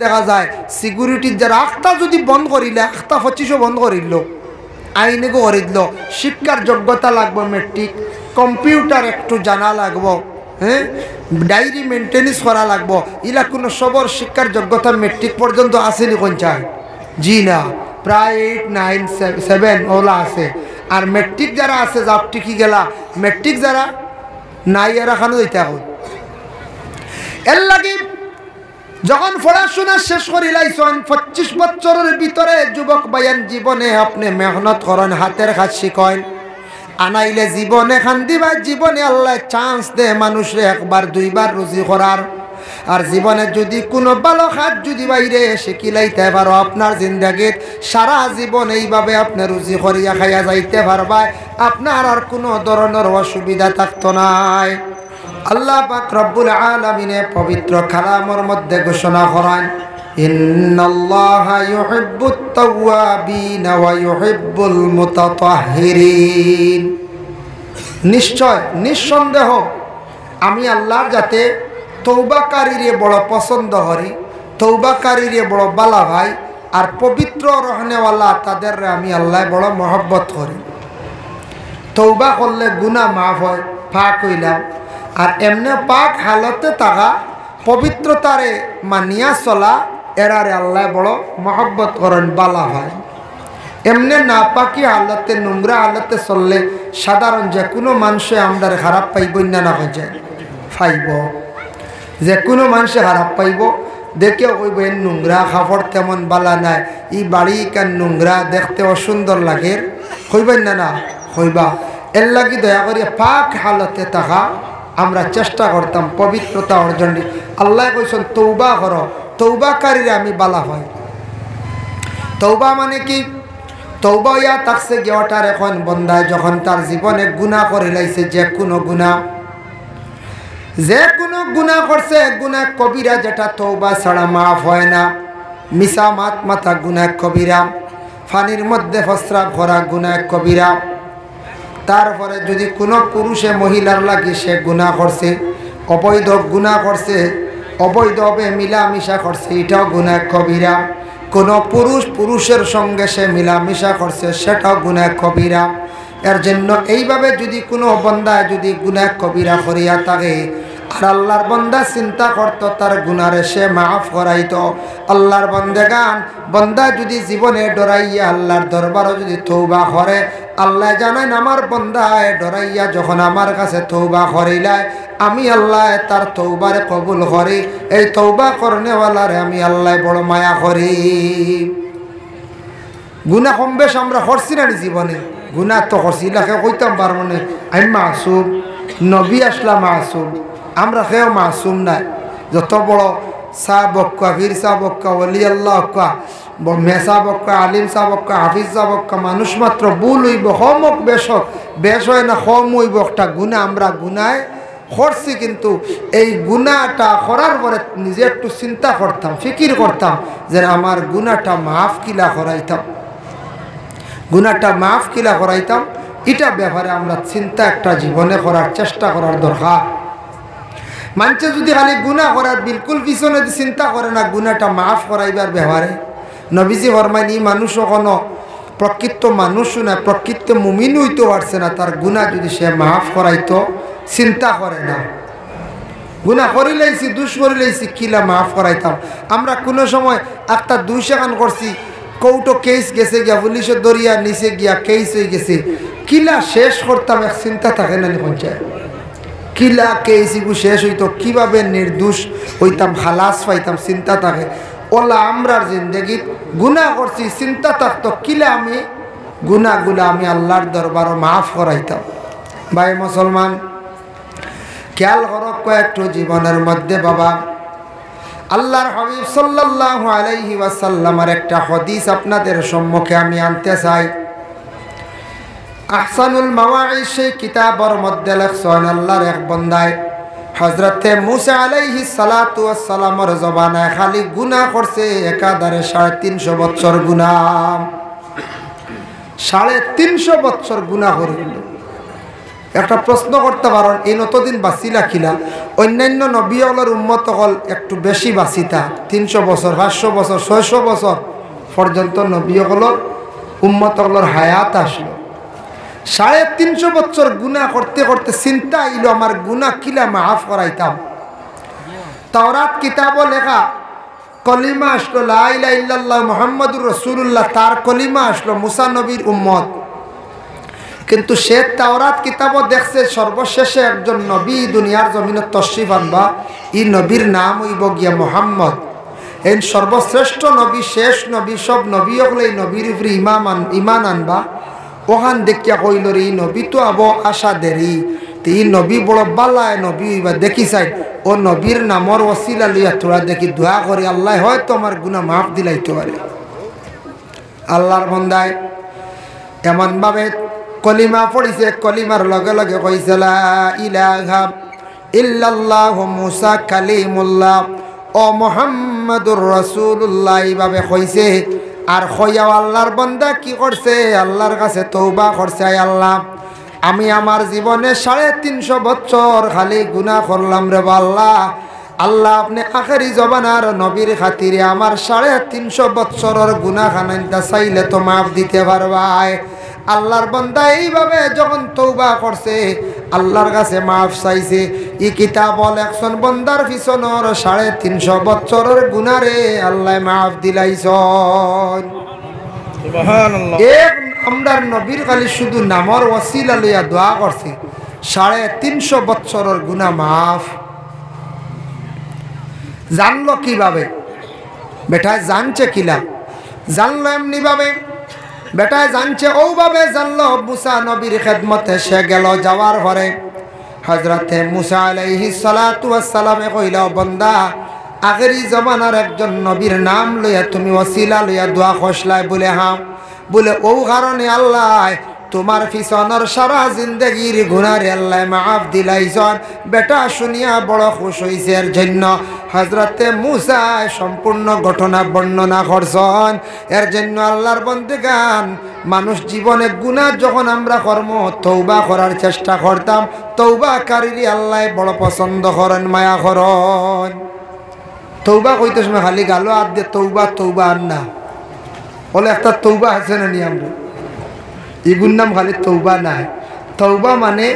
দেখা যায় সিকিউরিটির যারা আখটা যদি বন্ধ করিলে আখটা 25 বন্ধ করিল আইনে করিল শিক্ষার যোগ্যতা লাগবে মেট্রিক কম্পিউটার একটু জানা লাগবো হ্যাঁ ডায়েরি মেনটেন্স করা লাগবো ইলা কোনো সবর শিক্ষার যোগ্যতা মেট্রিক পর্যন্ত আসেনি কোন চায় জি না প্রায় 8, 9, 7 ওলা আছে আর মেট্রিক যারা আছে যাব টিকি গেলা মেট্রিক যারা নাই এরা খানো দিতে এখন এর লাগে যখন পড়াশোনা শেষ করে লাইছেন 25 বছরের ভিতরে যুবক বায়ান জীবনে আপনি মেহনত করেন হাতের কাজ শিখেন আনাইলে জীবনে খান্দি ভাই জীবনে আল্লাহ চান্স দে মানুষে একবার দুইবার রুজি করার আর জীবনে যদি কোনো ভালো কাজ যদি বাইরে শিখিলাইতে পারো আপনার জিন্দেগীত সারা জীবন এইভাবে আপনি রুজি করিয়া খাইয়া যাইতে পারবা আপনার আর কোনো ধরনের অসুবিধা থাকতো নাই আল্লাহ পাক রব্বুল আলামিনে পবিত্র কালামের মধ্যে ঘোষণা করেন ইন্নাল্লাহা ইউহিব্বুত তাওয়াবিন ওয়া ইউহিব্বুল মুতাতাহহিরিন নিশ্চয় নিঃসন্দেহ আমি আল্লাহর যাতে তওবাকারীরে বড় পছন্দ করি তওবাকারীরে বড় বালা ভাই আর পবিত্র রহনেওয়ালা তাদের আমি আল্লাহ বড় মহব্বত করি তওবা করলে গুনাহ মাফ হয় পাক হইলাম আর এমনে পাক হালতে থাকা পবিত্রতারে মানিয়া চলা এরারে আল্লাহ বড় মহব্বত করেন বালা হয় এমনি না পাকি হালতে নোংরা হালতে চললে সাধারণ যে কোনো মানুষে আমদারে খারাপ পাইব না না হয়ে যায় ফাইব যে কোনো মানুষে খারাপ পাইব দেখে কইব এর নোংরা খাফড় তেমন বালা নাই ই বাড়ি কান নোংরা দেখতে অসুন্দর লাগে কইবেন না না কইবা এর লাগি দয়া করিয়া পাক হালতে থাকা আমরা চেষ্টা করতাম পবিত্রতা অর্জন আল্লাহ কইছেন তওবা করো তওবাকারীরা আমি বালা হয় তওবা মানে কি তওবা ইয়া তাকসে গিয়াটার এখন বন্দায় যখন তার জীবনে গুনাহ করে লাইছে যে কোনো গুনাহ করছে গুনাহ কবিরা যেটা তওবা ছাড়া মাফ হয় না মিছা মাথা গুনাহ কবিরা পানির মধ্যে প্রস্রাব করা গুনাহ কবিরা তারপরে যদি কোনো পুরুষে মহিলার লাগি সে গুনাহ করছে অবৈধ গুনাহ করছে অবৈধভাবে মিলামিশা করছে এটাও গুনাহ কবিরা কোনো পুরুষের সঙ্গে সে মিলামিশা করছে সেটাও গুনাহ কবিরা এর জন্য এইভাবে যদি কোনো বন্দায় যদি গুনাহ কবিরা করিয়া থাকে আর আল্লাহর বন্দা চিন্তা করতো তার গুনারে সে মাফ করাইতো আল্লাহর বন্দেগান বন্দা যদি জীবনে ডরাইয়া আল্লাহর দরবারও যদি তওবা করে আল্লাহ জানেন আমার বন্দায় ডরাইয়া যখন আমার কাছে তওবা করিলায় আমি আল্লাহ তার তওবারে কবুল করি এই তওবা করনেওয়ালারে আমি আল্লাহ বড় মায়া করি গুনাহ কম বেশ আমরা করছি না জীবনে গুনাহ তো করছি ইলাকে কইতাম পারবো না আমি মাসুম নবী আসলা মাসুম আমরা কেউ মাসুম নাই যত বড় সাহাবক্কা বীর সাহাবক্কা ওলি আল্লাহক্কা মেসা বক্কা আলিম সাহাবক্কা হাফিজ সাহাবক্কা মানুষ মাত্র ভুল হইব হমক বেশ হয় না হম হইব একটা গুনাহ আমরা গুনায় করছি কিন্তু এই গুনাহটা করার পরে নিজে একটু চিন্তা করতাম ফিকির করতাম যে আমার গুনাহটা মাফ কিলা করাইতাম এটা ব্যাপারে আমরা চিন্তা একটা জীবনে করার চেষ্টা করার দরকার মানুষে যদি খালি গুনাহ করার বিলকুল পিছনে চিন্তা করে না গুনাহটা মাফ করাইবার ব্যাপারে নবীজি ফরমাইন এই মানুষও কোনো প্রকৃত মানুষও না প্রকৃত মুমিন হইতে পারছে না তার গুনাহ যদি সে মাফ করাইতো চিন্তা করে না গুনাহ করি লাইছি দুষ করি লাইছি কিলা মাফ করাইতাম আমরা কোনো সময় একটা 2 সেকেন্ড করছি কৌটো কেস গেছে গিয়া পুলিশের দরিয়া নিচে গিয়া কেস হয়ে গেছে কিলা শেষ করতাম এক চিন্তা থাকে না পঞ্চায়েত কিলা কেসিগু শেষ হইতো কিভাবে নির্দোষ হইতাম খালাস পাইতাম চিন্তা থাকে ওলা আমরার জিন্দগি গুনাহ করছি চিন্তা থাকতো কিলা আমি গুনাহগুলা আমি আল্লাহর দরবারও মাফ করাইতাম ভাই মুসলমান খেয়াল করো কয়েকটু জীবনের মধ্যে বাবা আল্লাহর হাবিব সাল্লাল্লাহু আলাইহি ওয়াসাল্লামের একটা হাদিস আপনাদের সম্মুখে আমি আনতে চাই আহসানুল মাওয়াইজ সেই কিতাবের মধ্যে লেখছেন আল্লাহর এক বান্দায় হযরতে মুসা আলাইহিস সালাতু ওয়াস সালামের জবানায় খালি গুনাহ করছে একাধারে 350 বছর গুনাহ 350 বছর গুনাহ করিল একটা প্রশ্ন করতে পারেন, এই নতদিন বাঁচিলা কিলা? অন্যান্য নবী হলের উম্মত হল একটু বেশি বাঁচিতা, 300 বছর 500 বছর 600 বছর পর্যন্ত নবী হলর উম্মত হলর হায়াত আসলো। 350 বছর গুনাহ করতে করতে চিন্তা আইলো আমার গুনাহ কিলা মাফ করাইতাম। তাওরাত কিতাবও লেখা কলিমা আসলো লা ইলাহা ইল্লাল্লাহ মুহাম্মাদুর রাসূলুল্লাহ, তার কলিমা আসলো মুসা নবীর উম্মত। কিন্তু সে তাওরাত কিতাবও দেখছে সর্বশেষে একজন নবী দুনিয়ার জমিনে তশরিফ আনবা, এই নবীর নাম হইব গিয়া মুহাম্মদ। এই সর্বশ্রেষ্ঠ নবী, শেষ নবী, সব নবী হলে এই নবীর উপরে ইমান আনবা। ওখান দেখিয়া কইল রে এই নবী তো আবো আশা দেরি, এই নবী বড় বালায় নবী হইবা দেখি চাই, ও নবীর নামর ওসিলা লইয়া তোরা দেখি দোয়া করে আল্লাহ হয়তো আমার গুনাহ মাফ দিলাইতে পারে। আল্লাহর বান্দায় এমনভাবে কলিমা পড়িছে, কলিমার লগে লগে কইছে লা ইলাহা ইল্লাল্লাহু মুসা কালিমুল্লাহ ও মুহাম্মাদুর রাসূলুল্লাহ, এইভাবে কইছে। আর কইয়া আল্লাহর বান্দা কি করছে, আল্লাহর কাছে তওবা করছে, আয় আল্লাহ আমি আমার জীবনে 350 বছর খালি গুনাহ করলাম রে আল্লাহ। আল্লাহ আপনি আখেরি জবানার নবীর খাতিরে আমার 350 বছরের গুনাহ খানাইতা চাইলে তো মাফ দিতে পারবাই। আল্লাহর বান্দা এইভাবে যখন তওবা করছে, আল্লাহর কাছে মাফ চাইছে, ই কিতাব একজন বান্দার পিছনের 350 বছরের গুনারে আল্লাহ মাফ দিলাইছেন। সুবহানাল্লাহ। এক আমরার নবীর খালি শুধু নামর ওসিলা লইয়া দোয়া করছে, 350 বছরের গুনাহ মাফ। জানলো কিভাবে? বেটায় জানছে কিলা? জানলো এমনি ভাবে, বেটায় জানছে ওভাবে জানলো। মুসা নবীর খেদমতে সে গেল, যাওয়ার পরে হযরতে মুসা আলাইহিস সালাতু ওয়াস সালামে কইল, বান্দা আখেরি জমানার একজন নবীর নাম লইয়া তুমি ওসিলা লইয়া দোয়া করছলাই বলে? হ্যাঁ। বলে ও কারণে আল্লাহ তোমার পিছনের সারা জিন্দগির গুনাহ আল্লাহ মাফ দিলাইছেন। বেটা শুনিয়া বড় খুশ হইছে। এর জন্য হযরতে মুসা সম্পূর্ণ ঘটনা বর্ণনা করছেন। এর জন্য আল্লাহর বান্দাগান মানুষ জীবনে গুনাহ যখন আমরা কর্ম তওবা করার চেষ্টা করতাম, তওবাকারীরে আল্লাহ বড় পছন্দ করেন, মায়া করেন। তওবা কইতে সময় খালি গালো আর দিয়ে তওবা তওবা আর না বলে, একটা তওবা আছে না নি? আমরা এগুর নাম খালি তওবা নাই। তওবা মানে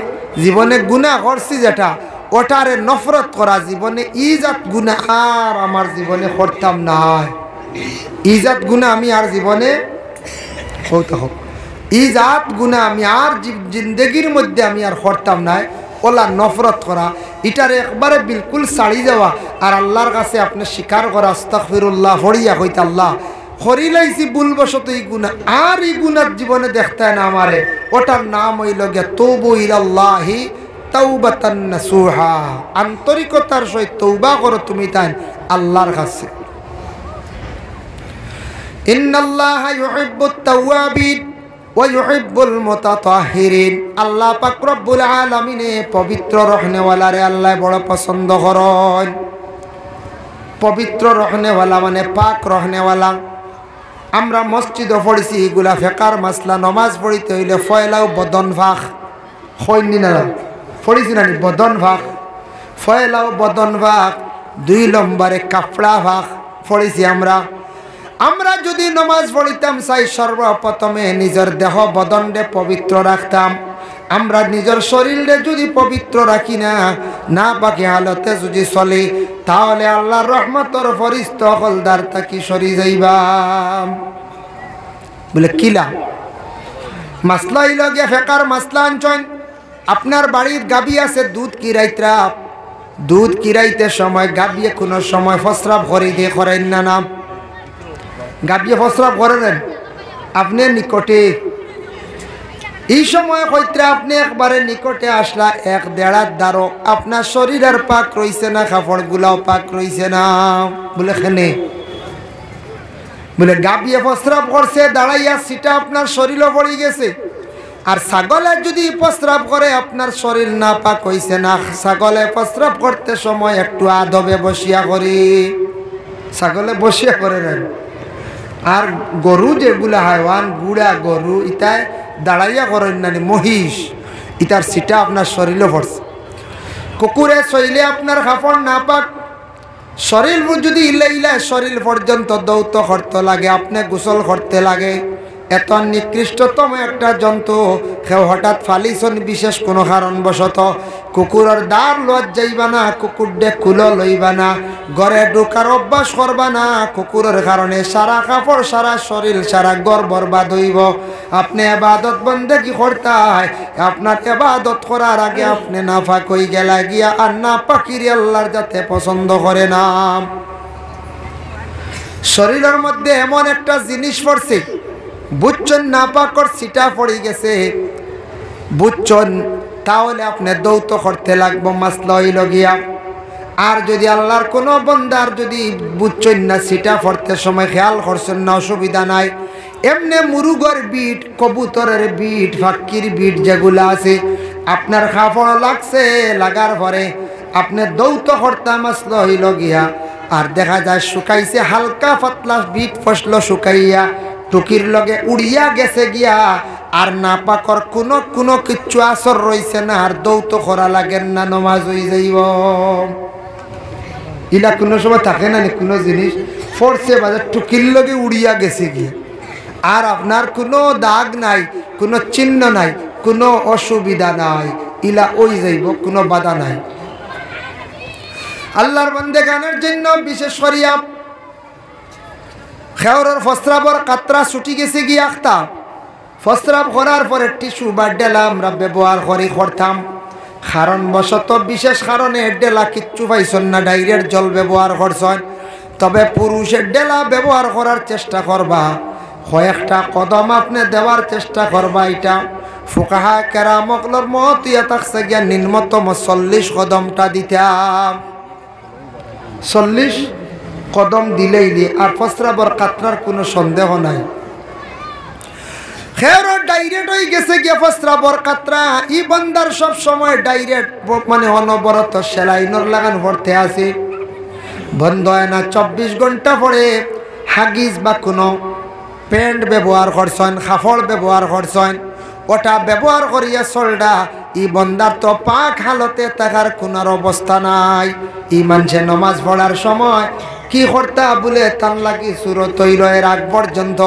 জীবনে গুনাহ করছি যেটা, ওটারে নফরত করা। জীবনে ইজাত গুনাহ আর আমার জীবনে করতাম না, ইজাত গুনাহ আমি আর জীবনে হতে হোক, ইজাত গুনাহ আমি আর জিন্দগির মধ্যে আমি আর করতাম না, ওলা নফরত করা। এটারে একবারে বিলকুল ছাড়ি যাওয়া আর আল্লাহর কাছে আপনি স্বীকার করা, আস্তাগফিরুল্লাহ ফড়িয়া কইতে আল্লাহ হরি লাইছি ভুলবশত এই গুনাহ, আর এই গুনার জীবনে দেখতে না আমারে। ওটার নাম হইল গে তওবু ইলাল্লাহি তাওবাতান নাসুহা। আন্তরিকতার সহিত তওবা করো তুমি তাই আল্লাহর কাছে। ইন্নাল্লাহা ইউহিব্বুত তাওয়াবিন ওয়া ইউহিব্বুল মুতাতাহহিরিন। আল্লাহ পাক রব্বুল আলামিনে পবিত্র রহনেওয়ালারে আল্লাহ বড় পছন্দ করেন। পবিত্র রহনেওয়ালা মানে পাক রহনেওয়ালা। আমরা মসজিদে পড়েছি এগুলা ফেকার মাসলা। নমাজ পড়িতে হইলে ফয়লাও বদন ভাগ হইনি না, পড়েছি না বদন ভাগ, ফয়লাও বদন ভাগ, 2 নম্বরে কাপড়া ভাগ পড়েছি আমরা। আমরা যদি নমাজ পড়িতাম চাই সর্বপ্রথমে নিজের দেহ বদনরে পবিত্র রাখতাম। আমরা নিজের শরীরে যদি পবিত্র রাখি না বাকি হালতে যদি চলি, তাহলে আল্লাহর রহমতর ফরিস্তা হলদার তাকি সরি যাইবাম। বলে কিলা মাসলা হইল গিয়া ফেকার মাসলা আনছেন। আপনার বাড়ির গাবি আছে, দুধ কিরাইতরা, দুধ কিরাইতে সময় গাবিয়ে কোনো সময় ফসরাব করে দিয়ে করেন না, গাবিয়ে ফসরাব করে দেন আপনার নিকটে। এই সময় হইতে আপনি একবারে নিকটে আসলা, 1-1.5 দ্বারো আপনার শরীরের পাক রইছে না, কাপড় গুলাও পাক রইছে না। বলে খেনে বলে গাবিয়ে প্রস্রাব করছে, দাঁড়াইয়া সেটা আপনার শরীরও পড়ে গেছে। আর ছাগলে যদি প্রস্রাব করে আপনার শরীর না পাক হইছে না, ছাগলে প্রস্রাব করতে সময় একটু আদবে বসিয়া করি, ছাগলে বসিয়া করে নেন। আর গরু যেগুলা হাইওয়ান, বুড়া গরু, ইটায় দাঁড়াইয়া করেন না, মহিষ ইতার সিটা আপনার শরীরে পড়ছে। কুকুরে শৈলে আপনার কাপড় না পাক, শরীর যদি ইলে শরীর পর্যন্ত দৌত করতে লাগে, আপনি গোসল করতে লাগে। এত নিকৃষ্টতম একটা জন্তু কেউ হঠাৎ ফালিছন বিশেষ কোনো কারণবশত, কুকুরের দ্বার লজ যাইবা না, কুকুর ডে কুলো লইবা না, ঘরে ঢোকার অভ্যাস করবা না। কুকুরের কারণে সারা কাপড়, সারা শরীর, সারা ঘর বরবাদ হইব। আপনি এবাদত বন্দেগি করতে হয়, আপনার এবাদত করার আগে আপনি নাফাক হয়ে গেলা গিয়া, আর নাপাকির আল্লাহর যাতে পছন্দ করে না। শরীরের মধ্যে এমন একটা জিনিস পড়ছে, বুঝছেন নাপাকর সিটা পড়ে গেছে, বুঝছেন, তাহলে আপনি দৌত করতে লাগবো। মাসলা হইল গিয়া, আর যদি আল্লাহর কোনো বন্দার যদি বুঝছেন না, সিটা পড়তে সময় খেয়াল করছেন না, অসুবিধা নাই। এমনি মুরুগর বিট, কবুতরের বিট, ফাক্কির বিট যেগুলো আছে, আপনার কাপড় লাগছে, লাগার পরে আপনি দৌত করতে মাসলা হইল গিয়া, আর দেখা যায় শুকাইছে, হালকা পাতলা বিট ফসলো শুকাইয়া টুকির লগে উড়িয়া গেছে গিয়া, আর নাপাকর কোনো কিচ্ছু আসর রইছে না, আর দৌত করা লাগেন না, নমাজ হয়ে যাইব। ইলা কোনো সময় থাকে না, কোনো জিনিস ফরছে বাজার টুকির লগে উড়িয়া গেছে গিয়া, আর আপনার কোনো দাগ নাই, কোনো চিহ্ন নাই, কোনো অসুবিধা নাই, ইলা ওই যাইব, কোনো বাধা নাই। আল্লাহর বান্দাগানের জন্য বিশেষ করিয়া খেওরের ফস্রাবর কাতরা ছুটি গেছে গিয়ে আখতাম, ফস্রাব করার পরে টিস্যু বা ডেলা আমরা ব্যবহার করতাম। কারণবশত বিশেষ কারণে ডেলা কিচ্ছু পাইছেন না, ডাইরেক্ট জল ব্যবহার করছেন। তবে পুরুষের ডেলা ব্যবহার করার চেষ্টা করবা, কয়েকটা কদম আপনি দেওয়ার চেষ্টা করবা। এটা ফুকাহা কেরামকলর মত ইয়া থাকছে গিয়া নিম্নতম 40 কদমটা দিতাম। 40 কদম দিলেই আর ফস্রাবর কাতরার কোনো সন্দেহ নাই। খেরো ডাইরেক্ট হয়ে গেছে গিয়া ফস্রাবর কাতরা। ই বন্দার সব সময় ডাইরেক্ট মানে অনবরত সেলাইনর লাগান পড়তে আছে, বন্ধ হয় না। 24 ঘন্টা পরে হাগিজ বা কোনো প্যান্ট ব্যবহার করছেন, কাপড় ব্যবহার করছেন, ওটা ব্যবহার করিয়া চলডা ই বন্দার তো পাক হালতে থাকার কোনো অবস্থা নাই। ই মানুষে নমাজ পড়ার সময় কি করতা বলে তার লাগি সুরত তৈরের আগ পর্যন্ত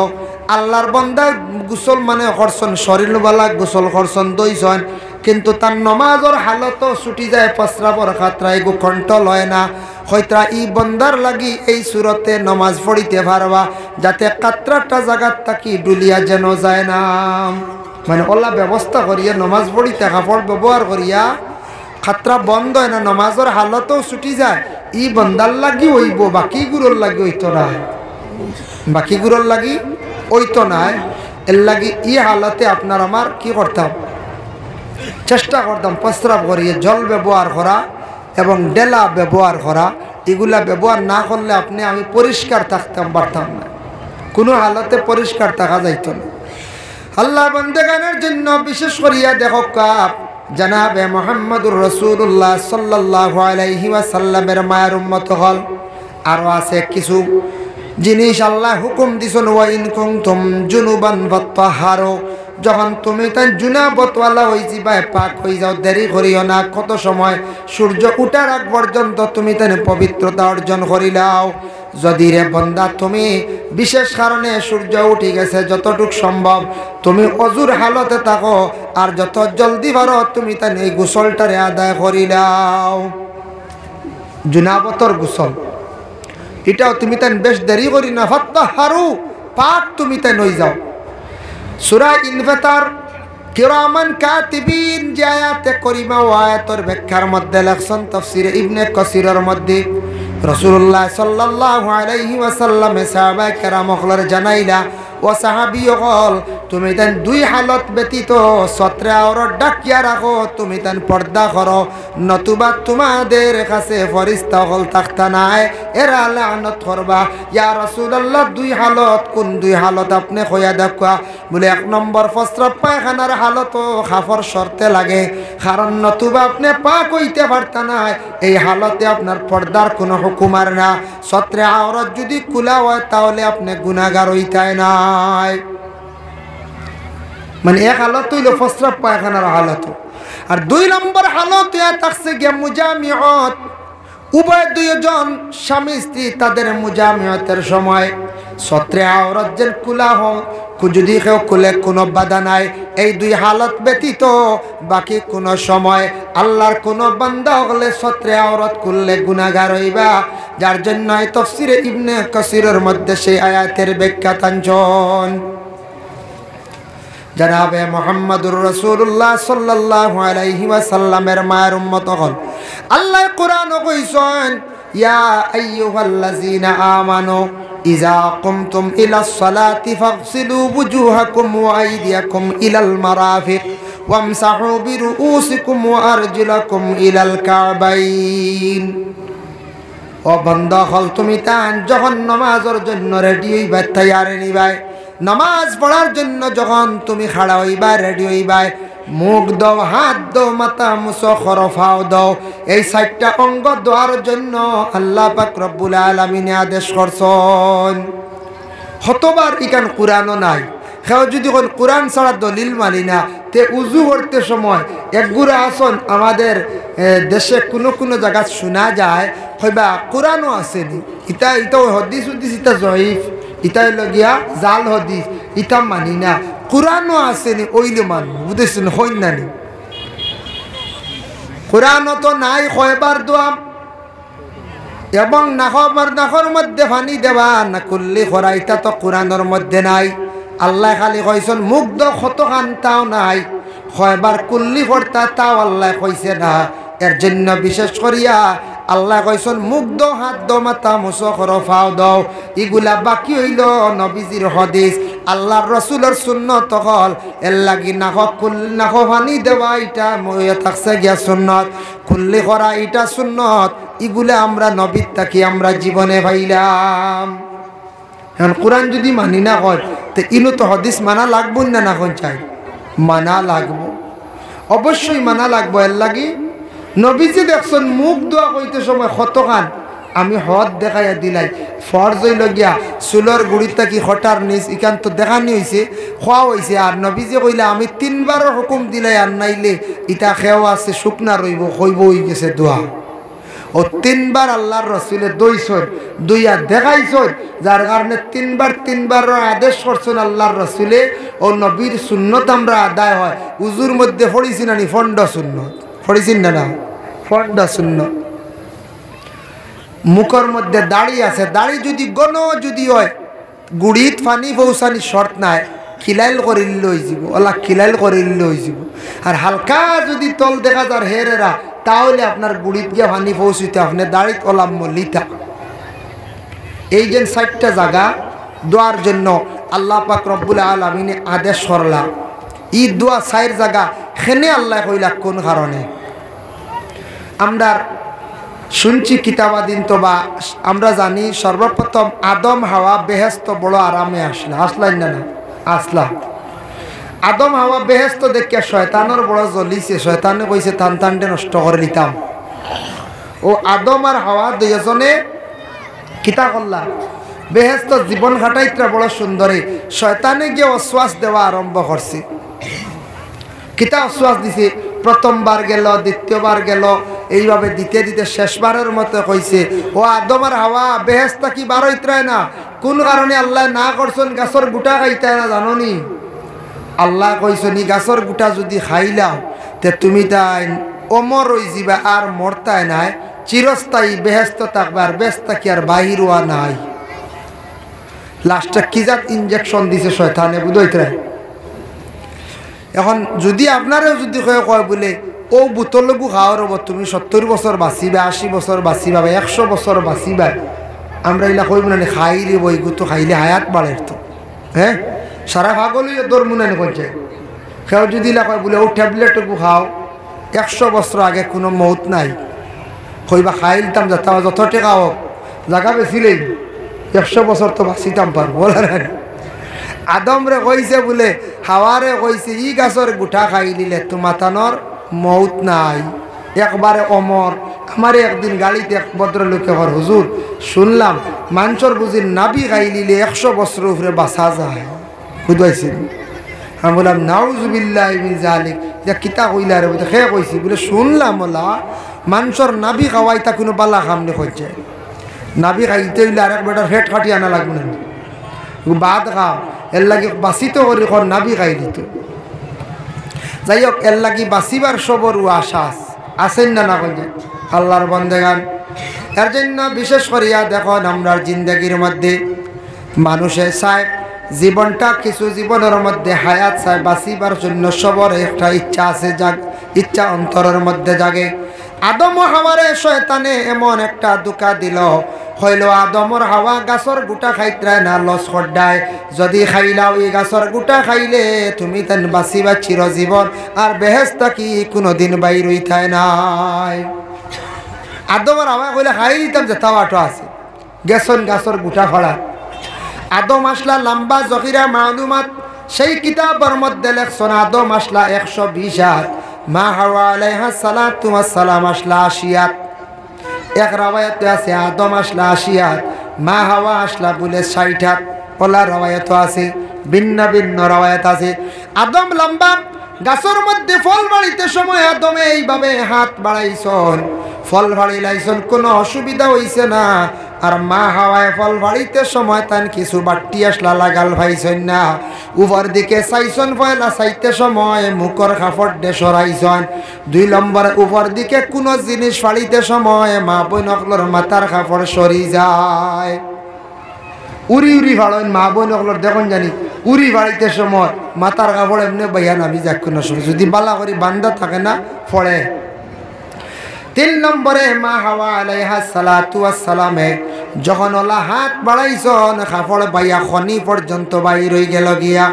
আল্লাহর বন্দা গোসল মানে করছেন, শরীরওয়ালা গোসল করছেন, দইছেন, কিন্তু তার নমাজের হালত ছুটি যায়, প্রস্রাবর খাতরা এগু কন্ট্রোল হয় না। হয়তো ই বন্দার লাগি এই সুরতে নমাজ পড়িতে পারবা, যাতে কাতরাটা জায়গার থাকি ডুলিয়া যেন যায় না। মানে ওলা ব্যবস্থা করিয়া নমাজ পড়িতে কাপড় ব্যবহার করিয়া খাতরা বন্ধ হয় না, নমাজের হালতও ছুটি যায়। ই বন্দার লাগি হইব, বাকি গুরুর লাগি হইতো না, বাকি গুরুর লাগি হইতো না। এর লাগি ই হালতে আপনার আমার কি করতাম, চেষ্টা করতাম প্রস্রাব করিয়ে জল ব্যবহার করা এবং ডেলা ব্যবহার করা। এগুলা ব্যবহার না করলে আপনি আমি পরিষ্কার থাকতাম পারতাম না, কোনো হালতে পরিষ্কার থাকা যাইত না। আল্লাহ বান্দাগানের জন্য বিশেষ করিয়া দেখো কাপ জানাবে মুহাম্মদুর রাসূলুল্লাহ সাল্লাল্লাহু আলাইহি ওয়াসাল্লামের মায়ের উম্মত হল। আরো আছে কিছু জিনিস আল্লাহ হুকুম দিছেন, ওয়া ইন কুনতুম জুনুবান ফাত্তাহারু, যখন তুমি তাই জুনাবতওয়ালা হয়ে যাবে, পাক হয়ে যাও, দেরি করিও না। কত সময় সূর্য উঠার আগ পর্যন্ত তুমি তাই পবিত্রতা অর্জন করিলাও। যদি রে বন্দা তুমি বিশেষ কারণে সূর্য উঠে গেছে, যতটুক সম্ভব তুমি অজুর হালতে থাকো, আর যত জলদি পারো তুমি তাই এই গোসলটারে আদায় করিলাও। জুনাবতর গোসল এটাও তুমি তাই বেশ দেরি করি না, ফাত্তাহারু, পাক তুমি তাই নই যাও। সূরা ইনফিতার কিরামান কাতিবিন যে আয়াতে করিমা ও আয়াতের ব্যাখ্যার মধ্যে লেখছেন তাফসীরে ইবনে কাসিরের মধ্যে রাসূলুল্লাহ সাল্লাল্লাহু আলাইহি ওয়াসাল্লাম সাহাবায়ে কেরামকে জানাইলা, ও সাহাবীগণ তুমি তান দুই হালত ব্যতীত সত্রে আওরত ডাকিয়া রাখো, তুমি তান পর্দা করো, নতুবা তোমাদের কাছে ফেরেশতা হল থাকতা নাই, এরা লানত করবা। ইয়া রাসূলুল্লাহ দুই হালত কোন দুই হালত আপনি কইয়া দেখা? বলে 1 নম্বর প্রস্রাব পায়খানার হালত খাফর শর্তে লাগে, কারণ নতুবা আপনি পাক হইতে পারতা না, এই হালতে আপনার পর্দার কোনো হুকুমার না। সত্রে আওরত যদি খোলা হয় তাহলে আপনি গুনাহগার হইতাই নাই। মানে এক হালত হইল প্রস্রাব পায়খানার হালত, আর 2 নম্বর হালত ইয়া থাকছে গিয়া মুজামিআত, উভয় দুইজন স্বামী স্ত্রী তাদের মুজামিআতের সময় সত্রে আওরাত যেন খোলা হোক, যদি কেউ খুলে কোনো বাধা নাই। এই 2 হালত ব্যতীত বাকি কোনো সময় আল্লাহর কোনো বান্দা হলে সত্রে আওরাত খুললে গুনাহগার হইবা। যার জন্য এই তাফসীরে ইবনে কাসিরের মধ্যে সেই আয়াতের ব্যাখ্যা টানছেন। জনাবে মুহাম্মদুর রাসূলুল্লাহ সাল্লাল্লাহু আলাইহি ওয়াসাল্লামের মায়ের উম্মত হল আল্লাহ কোরআন কইছেন, ইয়া আইয়ুহাল্লাযীনা আমানু ইযা কুমতুম ইলাস সালাতি ফাগসিলু বুজুহাকুম ওয়া আইদিয়াকুম ইলাল মারাফিক ওয়ামসাহু বিরুউসিকুম ওয়া আরজুলাকুম ইলাল কাবাইন। ও বান্দা হল, তুমি তান যখন নামাজের জন্য রেডি হইবা, তৈয়ারি নিবাই, নামাজ পড়ার জন্য যখন তুমি খাড়া হইবা, রেডি হইবা, মুখ দাও, হাত দাও, মাথা মুছো, খরফাও দাও। এই 4টা অঙ্গ দেওয়ার জন্য আল্লাহ পাক রব্বুল আলামিন আদেশ করছেন। হতবার ইকান কোরআনও নাই। কেউ যদি কোন কোরআন ছাড়া দলিল মানি না, তে উজু করতে সময় একগুড়া আসন আমাদের দেশে কোনো কোনো জায়গা শোনা যায়, হইবা কোরআনও আসেনি, ইটা হদিস উদ্দিস, ইটা জয়ীফ, ইটা হইল গিয়া জাল হদিস, ইটা মানি না। কোরআনও আসেনি, ওইলে মানব, বুঝেছেন? হইন নানি কোরআনও তো নাই কয়বার দোয়া, এবং নাখর মধ্যে পানি দেওয়া না কুল্লি খরা, ইটা তো কোরআনের মধ্যে নাই। আল্লাহ খালি কইছেন মুগ্ধ ক্ষত খানতাও নাই, কয়বার কুল্লি করতা তাও আল্লাহ কইছে না। এর জন্য বিশেষ করিয়া আল্লাহ কইছেন মুগ্ধ হাত দো, মাথা মুছো, খরফাও দাও। এগুলা বাকি হইল নবীজির হাদিস, আল্লাহর রাসূলের সুন্নত হল। এর লাগি নাখ পানি দেওয়া এটা মইয়া থাকছে গিয়া সুন্নত, কুল্লি করা এটা সুন্নত। এগুলা আমরা নবীর তাকি আমরা জীবনে পাইলাম। এখন কোরআন যদি মানি না হয়, তো ইনো তো হাদিস মানা লাগবো না, না কোন চাই মানা লাগবো, অবশ্যই মানা লাগবো। এর লাগি নবীজি দেখছেন মুখ দোয়া কইতে সময় কতখান আমি হদ দেখাইয়া দিলাই, ফরজ হইল গিয়া চুলর গুড়িটা কি হঠার নিচ ইখান তো দেখানি হয়েছে, খোয়া হয়েছে। আর নবীজি কইলে আমি 3বারও হুকুম দিলাই, আর নাইলে ইটা খেও আছে শুকনা রইব, হইব হয়ে গেছে দোয়া। ও 3বার আল্লাহর রসুলে দুইয়া দেখাইছেন, যার কারণে 3বার আদেশ করছেন আল্লাহর রসুলে। ও নবীর সুন্নত আমরা আদায় হয়। উজুর মধ্যে পড়িছি নানি ফন্ড সুন্নত, পড়িছেন না? ফন্ড সুন্নত। মুখের মধ্যে দাড়ি আছে, দাড়ি যদি গণ যদি হয়, গুড়িত পানি পৌঁছানি শর্ত নাই, খিলাইল করিল হয়ে যাব, ওলা খিলাইল করিল হয়ে যাব। আর হালকা যদি তল দেখা যার হেরেরা, তাহলে আপনার গুড়িত গিয়ে পানি পৌঁছিতে আপনি দাড়িত ওলাম লিতা। এই যে 4টা জায়গা দোয়ার জন্য আল্লাহ পাক রব্বুল আলামিনে আদেশ করলা। ই দোয়া 4 জায়গা খেনে আল্লাহ কইলা কোন কারণে? আমরা শুনছি কিতাবাদিন তো, বা আমরা জানি সর্বপ্রথম আদম হাওয়া বেহেস্ত বড় আরামে আসলেন না? আসলা। আদম হাওয়া বেহেস্ত দেখে শয়তানের বড় জ্বলিছে, শয়তানে কইছে টানটে নষ্ট করে নিতাম। ও আদম আর হাওয়া দুইজনে কিতা করলা, বেহেস্ত জীবন ঘাটাইত্রা বড় সুন্দরী। শয়তানে গিয়ে অশ্বাস দেওয়া আরম্ভ করছে। কিতা অশ্বাস দিছে? প্রথমবার গেল, দ্বিতীয়বার গেল, এইভাবে দিতে দিতে শেষবারের মতো কইছে, ও আদম আর হাওয়া বেহেস্তা কি বারোইত্রায় না? কোন কারণে আল্লাহ না করছেন গাছর গুটা খাইতে না জাননি? আল্লাহ কইছেন ই গাছর গুটা যদি খাইলাও, তে তুমি তাই অমর হয়ে যাবা, আর মরতায় নাই, চিরস্থায়ী বেহেস্ত থাকবে, আর বেস্তা কি আর বাহির হওয়া নাই। লাস্টে কি জাত ইঞ্জেকশন দিছে শয়তানে বুঝাইত্রায়। এখন যদি আপনারাও যদি কয় বলে ও বোতলগু খাওয়ার হব, তুমি 70 বছর বাঁচিবা, 80 বছর বাঁচিবা, 100 বছর বাঁচিবা, আমরা এলা কইব না খাইলে বইগু তো খাইলে হায়াত বাড়ে তো। হ্যাঁ, সারা ভাগলই তোর মনে কইছে। কেউ যদি এলা কয় বলে ও ট্যাবলেটগু খাও, 100 বছর আগে কোনো মৌত নাই, কইবা খাইলতাম যত টাকা হোক, জায়গা বেছিলেই 100 বছর তো বাঁচিতাম পারবো, বলা না? আদম রে কইছে বলে, হাওয়ারে কইছে ই গাছর গুঠা খাই দিলে তোমাতানোর মৌত নাই, একবারে অমর। আমার একদিন গাড়িতে এক ভদ্রলোকে হর হুজুর শুনলাম মানুষের বুঝি নাবি খাই দিলে 100 বছর উপরে বাঁচা যায়, বুঝাইছিল। আমি বললাম নাউজুবিল্লাহি মিন যালিক, যে কিতা কইলা রে বলে খে কইছি বলে শুনলাম ওলা মানুষের নাবি খাওয়াই তা কোনো বালা খামনে করছে নাবি খাইতে হইলে আরেক বেটার ফেট খাটি আনা লাগবে না বাদ খাও এর লাগে বাসিত করি কর নাবি খাই দিত যাই হোক এর লাগি বাঁচিবার সবর আশা আছেন না করছে আল্লাহর বন্দেগান এর জন্য বিশেষ করিয়া দেখুন আমরা জিন্দগির মধ্যে মানুষে চায় জীবনটা কিছু জীবনের মধ্যে হায়াত চায় বাঁচিবার জন্য সবর একটা ইচ্ছা আছে ইচ্ছা অন্তরের মধ্যে জাগে আদম ও হাওয়ারে শয়তানে এমন একটা দুকা দিল হইল আদমর হাওয়া গাছর গুটা খাইত্রায় না লস খড্ডায় যদি খাইলাও এই গাছর গুটা খাইলে তুমি তেন বাঁচিবা চিরজীবন আর বেহেস্তা কি কোনোদিন বাইর হইতায় নাই আদমর হাওয়া কইলে খাই দিতাম যে তাওয়াটো আছে গেছন গাছর গুটা ফড়া আদম আসলা লম্বা জহিরা মালুমাত সেই কিতাবের মধ্যে লেখছেন আদম আসলা 120 হাত মা হাওয়া আলাইহা সালাতু ওয়াস সালাম আসলা 80 হাত এক রাওয়ায়াতে আছে আদম আসলা 80 হাত মা হাওয়া আসলা বলে 60 হাত ওলা রাওয়ায়াত আছে ভিন্ন ভিন্ন রাওয়ায়াত আছে আদম লম্বা গাছের মধ্যে ফল বাড়িতে সময় আদমে এইভাবে হাত বাড়াইছন ফল বাড়িলাইছন কোনো অসুবিধা হইছে না আর মা হাওয়ায় ফল বাড়িতে সময় তান কিছু বাট্টি আসলা লাগাল ভাইছন না উপর দিকে চাইছন পয়লা চাইতে সময় মুখর কাপড় দে সরাইছন 2 নম্বরে উপর দিকে কোনো জিনিস ফাড়িতে সময় মা বইনকলর মাথার কাপড় সরি যায় উড়ি উড়ি ফাড়েন মা বইনকলর দেখুন জানি উড়ি ফাড়িতে সময় মাথার কাপড় এমনি বাইয়া নামি যাক কোনো সময় যদি বালা করি বান্ধা থাকে না ফড়ে 3 নম্বরে মা হাওয়া আলাইহা সালাতু ওয়াস সালামে যখন ওলা হাত বাড়াইছন কাপড় বাইয়া খনি পর্যন্ত বাইর হয়ে গেল গিয়া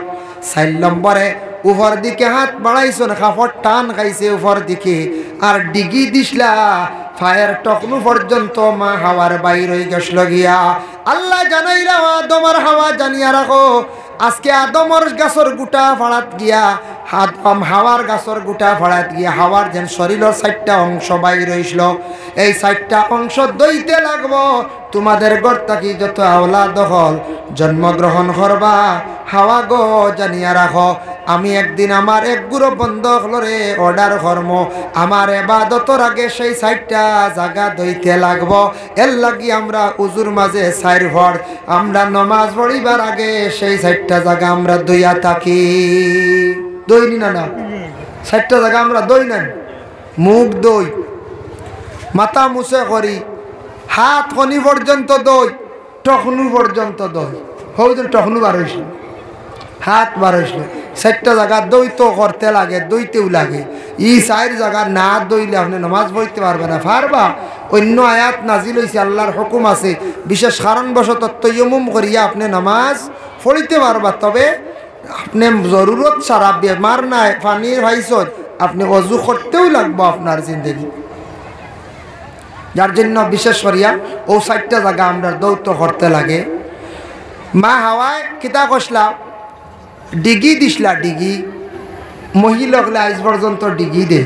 4 নম্বরে উপর দিকে হাত বাড়াইছন কাপড় টান খাইছে উপর দিকে আর ডিগি দিসলা ফায়ার টকনু পর্যন্ত মা হাওয়ার বাইর হয়ে গেছিল গিয়া আল্লাহ জানাইলা আদমর হাওয়া জানিয়া রাখো আজকে আদমর গাছর গুটা ফাড়াত গিয়া আদম হাওয়ার গাছর গুটা ফাড়াত গিয়া হাওয়ার যেন শরীরের 4টা অংশ বাইর হইছিল এই 4টা অংশ দইতে লাগবো তোমাদের ঘর থাকি যত আওলাদ হল জন্মগ্রহণ করবা হাওয়া গো জানিয়া রাখো আমি একদিন আমার এক গুরু বন্ধক লরে অর্ডার কর্ম আমার ইবাদতর আগে সেই 4টা জায়গা দইতে লাগবো এর লাগি আমরা উজুর মাঝে 4 ফরজ আমরা নামাজ পড়িবার আগে সেই 4টা জায়গা আমরা দইয়া থাকি দইনি না 4টা জায়গা আমরা দই নেন মুখ দই মাথা মুছে করি হাত খনি পর্যন্ত দই টখনু পর্যন্ত দই হইদিন টখনু বার হয়েছিল হাত বার হয়েছিল 4টা জায়গা দই তো করতে লাগে দইতেও লাগে 4 জায়গা না দইলে আপনি নামাজ পড়তে পারবে না পারবা অন্য আয়াত নাজিল হয়েছে আল্লাহর হুকুম আছে বিশেষ কারণবশত তৈয়মুম করিয়া আপনি নামাজ পড়তে পারবা তবে আপনি জরুরত ছাড়া বেমার নাই পানির ভাইছত আপনি অজু করতেও লাগবো আপনার জিন্দগি যার জন্য বিশেষ করিয়া ও 4টা জায়গা আমরা দৌত করতে লাগে মা হাওয়ায় কিতা কষলা ডিগি দিসলা ডিগি মহিলা হলে আজ পর্যন্ত ডিগি দে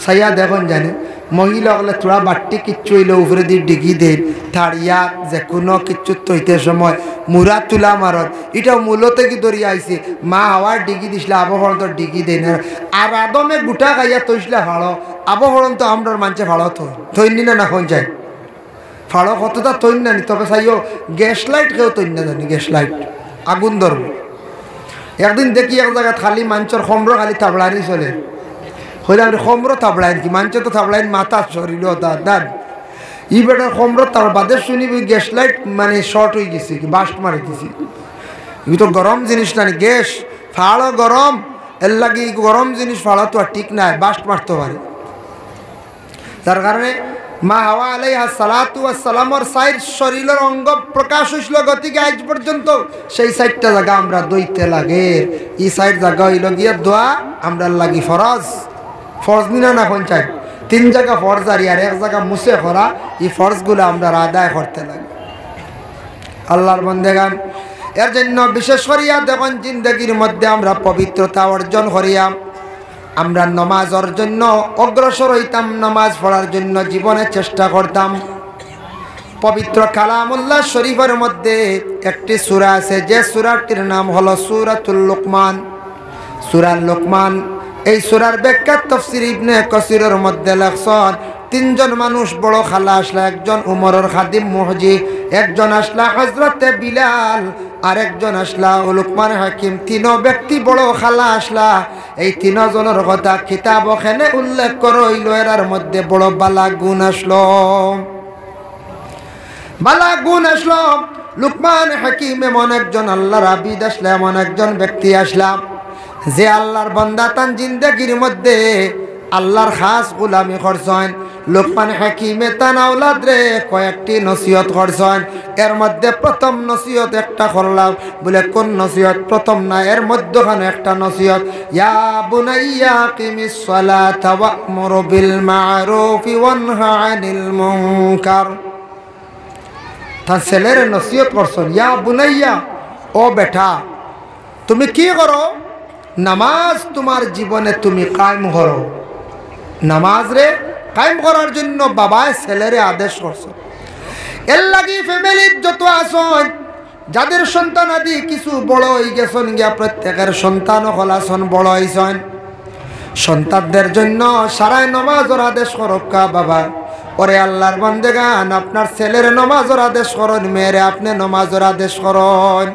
সাইয়া দেখুন জানে মহিলা হলে তোরা বাট্টি কিচ্ছু হইলে উপরে দিয়ে ডিগি দে থাড়িয়া যে কোনো কিচ্ছু তৈতে সময় মুরা তুলা মারত এটাও মূলতে কি দরিয়া আইছে মা হাওয়ার ডিগি দিসলা আবহরণ ডিগি দেয় না আর আদমে গুটা খাইয়া তৈসলা ভালো আবহরণ তো আমরা মানছে ভালো থইনি না এখন যায় ফাড়ো কতটা তৈন না নি তবে চাইও গ্যাস লাইট কেউ তৈন না জানি গ্যাস লাইট আগুন ধরব একদিন দেখি এক জায়গা খালি মাঞ্চর খম্র খালি থাবড়ানি চলে হইলে আমি খম্র থাবড়াইন কি মাঞ্চ তো থাবড়াইন মাথা শরীর দাদ ই বেটার খম্র তার বাদে শুনিবি গ্যাস লাইট মানে শর্ট হয়ে গেছে কি বাস্ট মারি দিছি ই তো গরম জিনিস না গ্যাস ফাড়ো গরম এর লাগে গরম জিনিস ফাড়া তো আর ঠিক নাই বাস্ট মারতে পারে তার কারণে মা হাওয়া আলাইহা সালাতু ওয়াস সালামর 4 শরীরের অঙ্গ প্রকাশ হইছিল গতিকে আজ পর্যন্ত সেই 4টা জায়গা আমরা দইতে লাগে এই 4 জায়গা হইল গিয়া দোয়া আমরা লাগি ফরজ ফরজ নিনা না কোন চাই 3 জায়গা ফরজ আর এক জায়গা মুছে করা এই ফরজগুলো আমরা আদায় করতে লাগে আল্লাহর বান্দাগান এর জন্য বিশেষ করিয়া দেখুন জিন্দগির মধ্যে আমরা পবিত্রতা অর্জন করিয়া আমরা নামাজের জন্য অগ্রসর হইতাম নামাজ পড়ার জন্য জীবনে চেষ্টা করতাম পবিত্র কালামুল্লাহ শরীফের মধ্যে একটি সূরা আছে যে সূরাটির নাম হলো সূরাতুল লুকমান সূরা লুকমান এই সূরার ব্যাখ্যা তাফসীর ইবনে কাসিরের মধ্যে লেখছেন তিনজন মানুষ বড় খালা আসলা, একজন উমরের খাদিম মুহজি, একজন আসলা হযরতে বিলাল, আর একজন আসলা লুকমান হাকিম। তিন ব্যক্তি বড় খালা আসলা। এই তিনজনের কথা কিতাব ওখানে উল্লেখ করা হইল। এর মধ্যে বড় বালা গুণ আসলো, বালা গুণ আসলো। লুকমান হাকিম এমন একজন আল্লাহর আবিদ আসলা, এমন একজন ব্যক্তি আসলাম যে আল্লাহর বান্দা তান জিন্দেগির মধ্যে আল্লাহর খাস গোলামি করছেন। লোকমান হাকিমে তান আওলাদ রে কয়েকটি নসিহত করছেন। এর মধ্যে প্রথম নসিহত একটা করলাম, বলে কোন নসিহত? প্রথম না, এর মধ্যখানে একটা নসিহত, ইয়া বুনাইয়া কিমিস সালাতা ওয়া'মুর বিল মা'রুফি ওয়ানহা আনিল মুনকার। তার ছেলের নসিহত করছেন, ইয়া বুনাইয়া, ও বেটা তুমি কি করো? নামাজ তোমার জীবনে তুমি কায়েম করো। নামাজ রে কায়েম করার জন্য বাবায় ছেলেরে আদেশ করছে। এর লাগি ফ্যামিলির যত আসন, যাদের সন্তান আদি কিছু বড় হয়ে গেছেন গিয়া, প্রত্যেকের সন্তান হলাসন বড় হয়েছেন, সন্তানদের জন্য সারায় নমাজের আদেশ করক্কা বাবা। ওরে আল্লাহর বান্দেগান, আপনার ছেলের নমাজের আদেশ করুন, মেয়েরে আপনি নমাজের আদেশ করুন।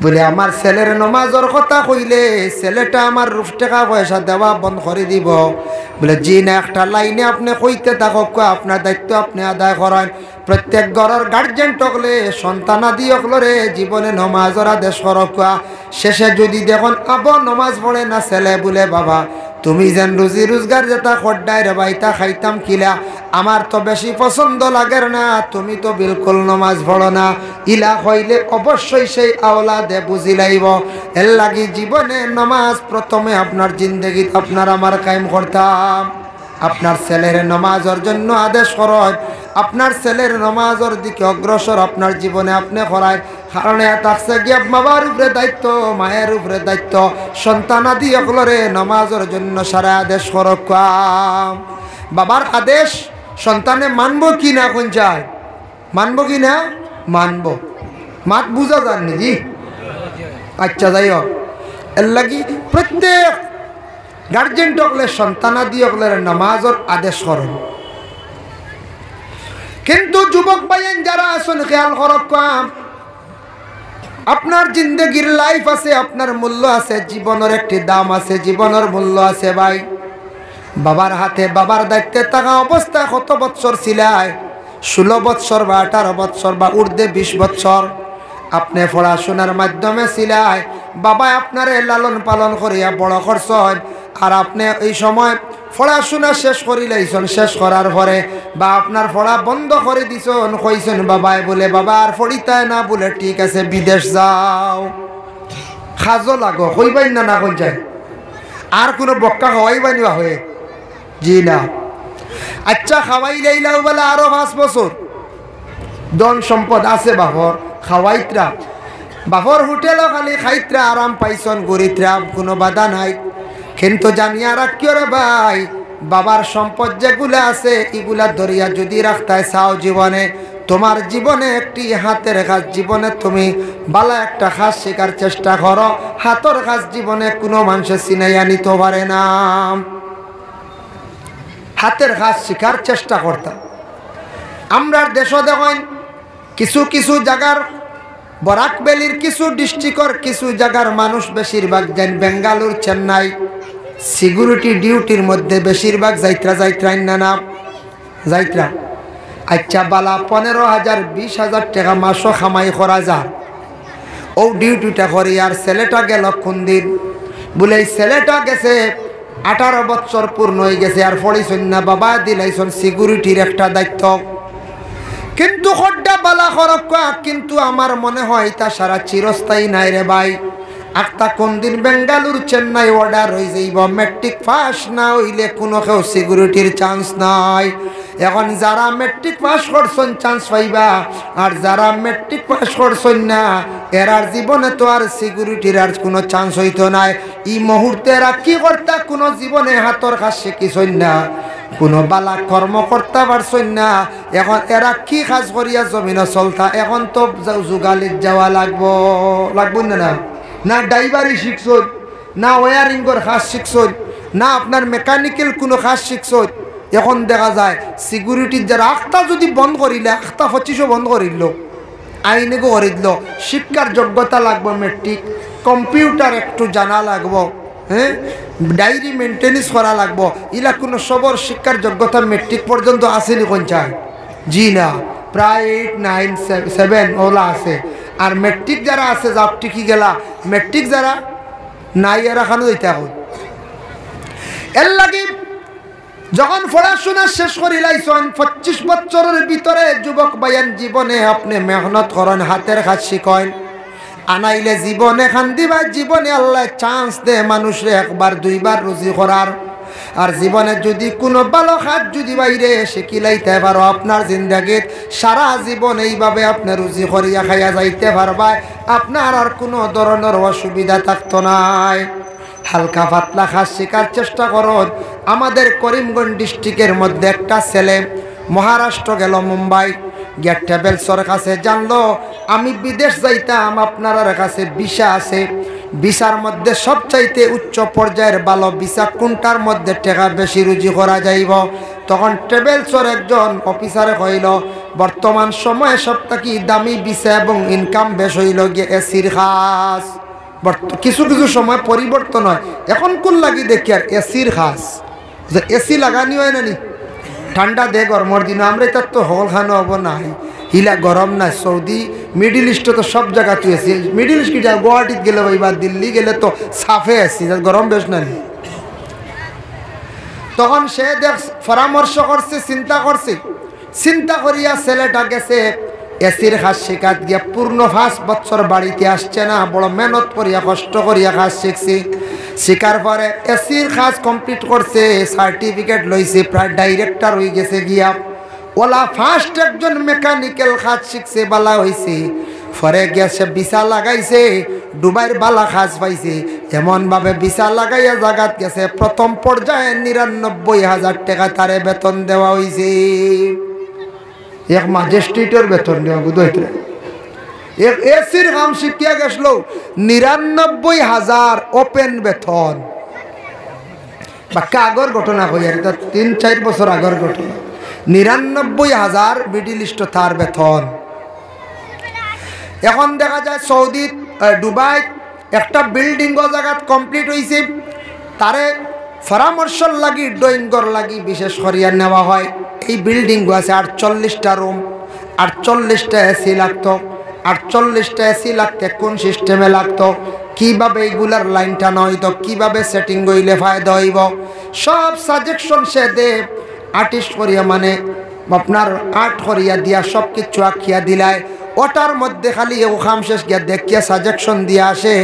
বলে আমার ছেলের নমাজের কথা কইলে ছেলেটা আমার রূপ টাকা পয়সা দেওয়া বন্ধ করে দিব। বলে জি না, একটা লাইনে আপনি কইতে থাকক, আপনার দায়িত্ব আপনি আদায় করেন। প্রত্যেক ঘরের গার্জেন টকলে সন্তানাদি অকলরে জীবনে নমাজের আদেশ করক। শেষে যদি দেখুন আবো নমাজ পড়ে না ছেলে, বলে বাবা তুমি যেন রুজি রোজগার যেটা খড্ডায় রে বাইতা খাইতাম কিলা, আমার তো বেশি পছন্দ লাগের না, তুমি তো বিলকুল নমাজ পড়ো না। ইলা হইলে অবশ্যই সেই আওলাদে বুঝি লাইব। এর লাগি জীবনে নমাজ প্রথমে আপনার জিন্দগিতে আপনার আমার কায়েম করতাম। আপনার ছেলের নমাজের জন্য আদেশ করেন, আপনার ছেলের নমাজের দিকে অগ্রসর আপনার জীবনে আপনি করায়। কারণ থাকছে গিয়ে বাবার উপরে দায়িত্ব, মায়ের উপরে দায়িত্ব, সন্তানাদি অকলরে নমাজের জন্য সারা আদেশ করক। বাবার আদেশ সন্তানে মানব কি না? কোন চায় মানব কি না? মানব। মাত বুঝা যাননি জি? আচ্ছা যাই হোক, এর লাগি প্রত্যেক গার্জেন টকলে সন্তানাদি অকলের নামাজের আদেশ করেন। কিন্তু যুবক ভাইয়েন যারা আছেন খেয়াল করক, আপনার জিন্দগির লাইফ আছে, আপনার মূল্য আছে, জীবনের একটি দাম আছে, জীবনের মূল্য আছে ভাই। বাবার হাতে বাবার দায়িত্বে থাকা অবস্থায় কত বৎসর ছিলায়? 16 বৎসর বা 18 বৎসর বা ঊর্ধ্বে 20 বৎসর আপনি পড়াশোনার মাধ্যমে ছিলায়। বাবা আপনারে লালন পালন করিয়া বড় করছেন, আর আপনি এই সময় পড়াশোনা শেষ করিলাইছেন। শেষ করার পরে বা আপনার পড়া বন্ধ করে দিছেন, কইছেন বাবাই বলে বাবা আর পড়িতায় না, বলে ঠিক আছে বিদেশ যাও, খাজো লাগো, কইবাই না, না কই যায় আর কোনো বক্কা খাওয়াইবাই না হয়ে? জি না। আচ্ছা খাওয়াই লাইলাও বলে আরো 5 বছর ধন সম্পদ আছে বাপর, খাওয়াইত্রা বাপর হোটেলও খালি খাইত্রা, আরাম পাইছন, গরিত্রা, কোনো বাধা নাই। কিন্তু জানিয়া রাখিও রে ভাই, বাবার সম্পদ যেগুলা আছে এগুলা ধরিয়া যদি রাখতে চাও জীবনে, তোমার জীবনে একটি হাতের কাজ, জীবনে তুমি বালা একটা কাজ শেখার চেষ্টা করো। হাতের কাজ জীবনে কোনো মানুষের চিনাইয়া নিতে পারে না। হাতের কাজ শেখার চেষ্টা করতাম। আমরা দেশও দেখেন কিছু কিছু জায়গার বরাক ভ্যালির কিছু ডিস্ট্রিক্টর কিছু জায়গার মানুষ বেশিরভাগ যান বেঙ্গালুর, চেন্নাই সিকিউরিটি ডিউটির মধ্যে বেশিরভাগ যাইত্রা না যাইত্রা। আচ্ছা বালা 15,000 20,000 টাকা মাসও খামাই করা যায়, ও ডিউটিটা করি। আর ছেলেটা গেল কোন দিন? বলে এই ছেলেটা গেছে 18 বৎসর পূর্ণ হয়ে গেছে, আর পড়িছেন না, বাবা দিলাইছেন সিকিউরিটির একটা দায়িত্ব। কিন্তু খড্ডা বালা খরক্কা, কিন্তু আমার মনে হয় তা সারা চিরস্থায়ী নাই রে ভাই। একটা কোন দিন বেঙ্গালুর চেন্নাই অর্ডার হয়ে যাইব, মেট্রিক পাস না হইলে কোনো কেউ সিকিউরিটির চান্স নাই। এখন যারা মেট্রিক পাস করছেন চান্স পাইবা, আর যারা মেট্রিক পাস করছেন না এরার জীবনে তো আর সিকিউরিটির আর কোনো চান্স হইতো নাই। এই মুহূর্তে এরা কি করতা? কোনো জীবনে হাতর কাজ শিখিছেন না, কোনো বালা কর্ম করতে পারছেন না। এখন এরা কি কাজ করিয়া জমিনে চলতা? এখন তো যুগালিত যাওয়া লাগবো না না ড্রাইভারই শিখছ, না ওয়ারিংয়ের কাজ শিখছই, না আপনার মেকানিক্যাল কোনো কাজ শিখছই। এখন দেখা যায় সিকিউরিটির যারা আখটা যদি বন্ধ করিলে, আখটা 25 বন্ধ করিল, আইনে করিল, শিক্ষার যোগ্যতা লাগবে মেট্রিক, কম্পিউটার একটু জানা লাগবো, হ্যাঁ, ডায়েরি মেনটেন্স করা লাগবো। ইলা কোনো সবর শিক্ষার যোগ্যতা মেট্রিক পর্যন্ত আসেনি কোন চায়? জি না, প্রায় 8, 9, 7 ওলা আছে। আর মেট্রিক যারা আছে যাব টিকি গেলা, মেট্রিক যারা নাই এরা খানো দিতে এখন এর লাগে যখন পড়াশোনা শেষ করি লাইছেন 25 বছরের ভিতরে যুবক বায়ান জীবনে আপনি মেহনত করেন, হাতের কাজ শিখেন, আনাইলে জীবনে খান্দিবা, জীবনে আল্লাহ চান্স দে মানুষরে একবার দুইবার রুজি করার। আর জীবনে যদি কোনো ভালো কাজ যদি বাইরে শিখিলাইতে পারো, আপনার জিন্দাগিত সারা জীবন এইভাবে আপনি রুজি করিয়া খাইয়া যাইতে পারবা, আপনার আর কোনো ধরনের অসুবিধা থাকতো নাই। হালকা পাতলা কাজ শেখার চেষ্টা করুন। আমাদের করিমগঞ্জ ডিস্ট্রিক্টের মধ্যে একটা ছেলে মহারাষ্ট্র গেল, মুম্বাই গিয়া ট্রাভেলসের কাছে জানলো আমি বিদেশ যাইতাম, আপনার কাছে ভিসা আছে, ভিসার মধ্যে সবচাইতে উচ্চ পর্যায়ের ভালো ভিসা কোনটার মধ্যে টাকা বেশি রুজি করা যাইব। তখন ট্রাভেলসের একজন অফিসারে কইল বর্তমান সময়ে সবথেকে দামি ভিসা এবং ইনকাম বেশ হইল গিয়ে এসির খাস। কিছু কিছু সময় পরিবর্তন হয়, এখন কোন লাগি দেখি আর এসির খাস, যে এসি লাগানি হয় না নি, ঠান্ডা দে গরমের দিন আমরা এটা তো হল খানো হব নাই, হিলা গরম না। সৌদি মিডিল ইস্টে তো সব জায়গা তুই এসি, মিডিল ইস্ট কি যা গুয়াহাটিত গেলে বা দিল্লি গেলে তো সাফে আসি, গরম বেশ না। তখন সে দেখ পরামর্শ করছে, চিন্তা করিয়া ছেলেটা গেছে এসির কাজ শেখাত গিয়া পূর্ণ 5 বছর বাড়িতে আসছে না, বড় মেহনত করিয়া কষ্ট করিয়া কাজ শিখছি। শেখার পরে এসির কাজ কমপ্লিট করছে, সার্টিফিকেট লইছে, প্রায় ডাইরেক্টর হয়ে গেছে গিয়া। ওলা ফার্স্ট একজন মেকানিক্যাল কাজ শিখছে, বালা হয়েছে, পরে গেছে ভিসা লাগাইছে, দুবাইয়ের বালা কাজ পাইছে, এমনভাবে ভিসা লাগাইয়া জাগাত গেছে। প্রথম পর্যায়ে 99,000 টাকা তারে বেতন দেওয়া হয়েছে। এক ম্যাজিস্ট্রেটের বেতন দেওয়া বুঝতে, এক এসির কাম শিখিয়া গেছিল 99,000 ওপেন বেতন। বাক্কা আগর ঘটনা কই আর 3-4 বছর আগর ঘটনা, 99,000 মিডিল ইস্ট তার বেতন। এখন দেখা যায় সৌদি দুবাই একটা বিল্ডিং জায়গাত কমপ্লিট হয়েছে, তারে পরামর্শ লাগি ড্রয়িংর লাগি বিশেষ করিয়া নেওয়া হয়। এই বিল্ডিং আছে 48টা রুম, 48টা এসি লাগতো। 48টা এসি লাগতে কোন সিস্টেমে লাগতো, কিভাবে এইগুলার লাইন টানা হইতো, কিভাবে সেটিং হইলে ফায়দা হইব, সব সাজেকশন সে দে আর্টিস্ট করিয়া, মানে আপনার আর্ট করিয়া দিয়া সব কিছু আঁকিয়া দিলায়। ওটার মধ্যে খালি ও খাম শেষ গিয়া দেখিয়া সাজেকশন দিয়ে আসে।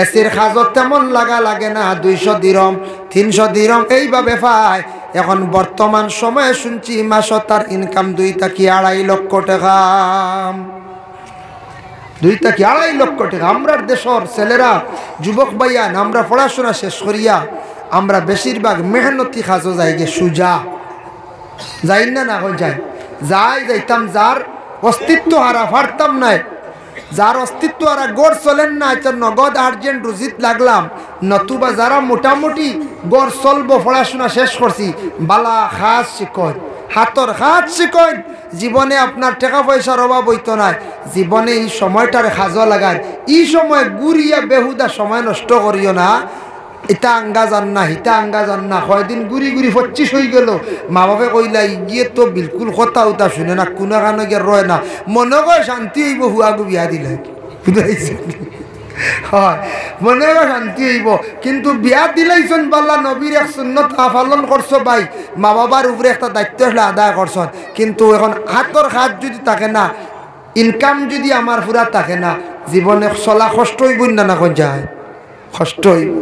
এসির খাজত তেমন লাগে না, 200 দিরহম 300 দিরহম এইভাবে পায়। এখন বর্তমান সময়ে শুনছি মাসে তার ইনকাম 2 থেকে 2.5 লক্ষ টাকা, 2 থেকে 2.5 লক্ষ টাকা। আমরা দেশের ছেলেরা যুবক ভাইয়ান আমরা পড়াশোনা শেষ করিয়া আমরা বেশিরভাগ মেহনতি খাজো যাই গে, সুজা যাই না, না যাইতাম যার অস্তিত্ব হারা পারতাম নাই, যার অস্তিত্ব হারা গড় চলেন না, নগদ আর্জেন্ট রুজিত লাগলাম। নতুবা যারা মোটামুটি গড় চলবো, পড়াশোনা শেষ করছি, বালা খাস শিকন, হাতর হাত শিকন, জীবনে আপনার টাকা পয়সার অভাব হইতো না। জীবনে এই সময়টার খাজো লাগায়, এই সময় গুড়িয়া বেহুদা সময় নষ্ট করিও না। ইটা আঙ্গা যান না, হিতা আঙ্গা যান না, কয়দিন ঘুরি 25 হয়ে গেল। মা বাপে কইলা গিয়ে তো বিলকুল কথা উতা শুনে না, কোনো কারণে গিয়ে রয় না, মনে কয় শান্তি হইব হুয়াগু বিয়া দিলে, বুঝাইছে? হয় মনে হয় শান্তি হইব, কিন্তু বিয়া দিলাইছন বাল্লা নবীর এক সুন্নত পালন করছো ভাই, মা বাবার উপরে একটা দায়িত্ব হলে আদায় করছন। কিন্তু এখন হাতর হাত যদি থাকে না, ইনকাম যদি আমার পুরা থাকে না, জীবনে চলা কষ্ট হইব না, না কোন যায় কষ্ট হইব।